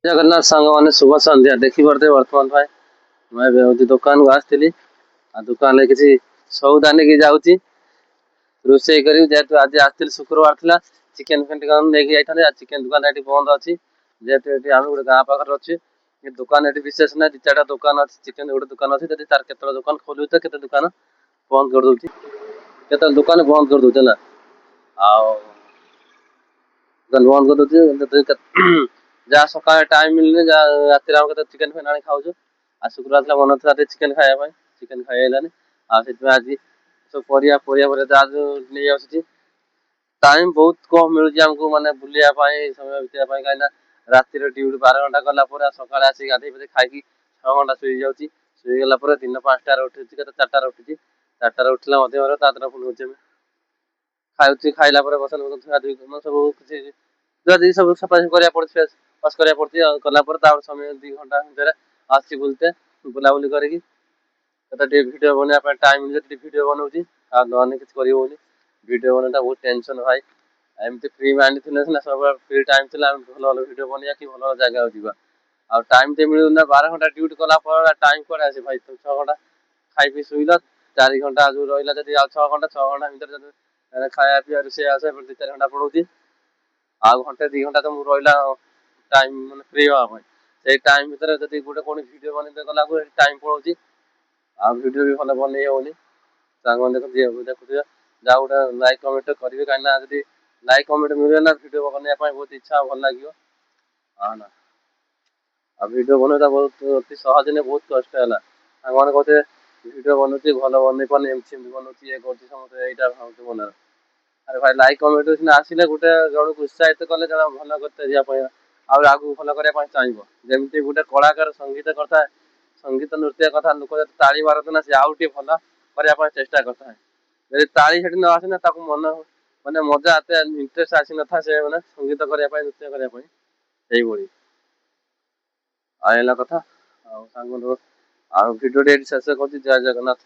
जगन्नाथ सांग मैंने शुभ संध्या देखी पारे बर्तमान भाई मैं दुकान को आसती दुकान किसी सौदा नहीं जाऊँगी रोषे कर जेहतु आज आसती शुक्रवार था चिकेन फेन नहीं जाता चिकेन दुकान ये बंद अच्छी जेहतु आम गोटे गाँ पाखे अच्छे दुकान ये विशेष ना दि चार दुकान अच्छी चिकेन गोटे दुकान अच्छी जब तार के दुकान खोलू तो के दुकान बंद कर दूसरी के दुकान बंद कर दूचे ना दुकान बंद कर दूसरी जहाँ सका टाइम मिलने रात चिकेन फेन आनी खाऊ आ शुक्रवार था मन था चिकेन खाया चिकेन खाइलानी आज सब परिया नहीं आस टाइम बहुत कम मिलूँ आमको माने बुलिया समय बिताई कहीं राति ड्यूटी 12 घंटा गला सका गाधे पाधे खाई 6 घंटा शुई जाऊँगला दिन 5टार उठी के 4टार उठी 4टार उठला पुणी खाऊँ खाइला बसन सब किसी जदि सब सफासफी करा पड़े वाश करा पड़ती कलापर समय 2 घंटा भितर आसी बुलते बुलाबुली करके भिडियो बनवाई टाइम मिले भिडियो बनाऊँगी आने किसी कर भिडियो बनवाटा बहुत टेंशन भाई एमती फ्री माइंड थी सब फ्री टाइम थी भल भल भिडियो बनवा कि भल जगह जावा आ टाइम तो मिलूना 12 घंटा ड्यूटी कला टाइम कौन आसे भाई 6 घंटा खाई पी शुइल 4 घंटा जो रहा जब 6 घंटा भितर खाया पीवा रोषे आस 2-4 घंटा पड़ोची आउ घंटे 2 घंटा तो रहा टाइम मैं फ्री हाँ से टाइम भितर जब गोटे कौन भिडियो बनते गला टाइम पड़ोची आ भिडियो भी भल बनई होनी सांग देखुए जहाँ गोटे लाइक कमेंट करेंगे कहीं लाइक कमेंट मिले ना भिडियो बनवाई बहुत इच्छा भल लगे हाँ ना आ भिडियो बनवाटा बहुत अति सहज नहीं बहुत कष्ट है मैंने कहते भिडियो बनाऊँगी भल बनई पानी एमती बनाऊँगी ये कर समझते यहाँ भावते मन अरे भाई लाइक कमेंट सीना आसिले गोटे जन को उत्साहित कले जन भल करते जावाई आगू भल करने चाहिए जमी गोटे कलाकार संगीत करता है संगीत नृत्य कथा लोक ताली मारते ना सी आउ टे भल करने चेष्टा करता है जब ताली से न आसेना मन मैंने मजा आते इंटरेस्ट आसी ना से मैंने संगीत करने नृत्य करने आएगा कथा भिडियो शेष कर जय जगन्नाथ।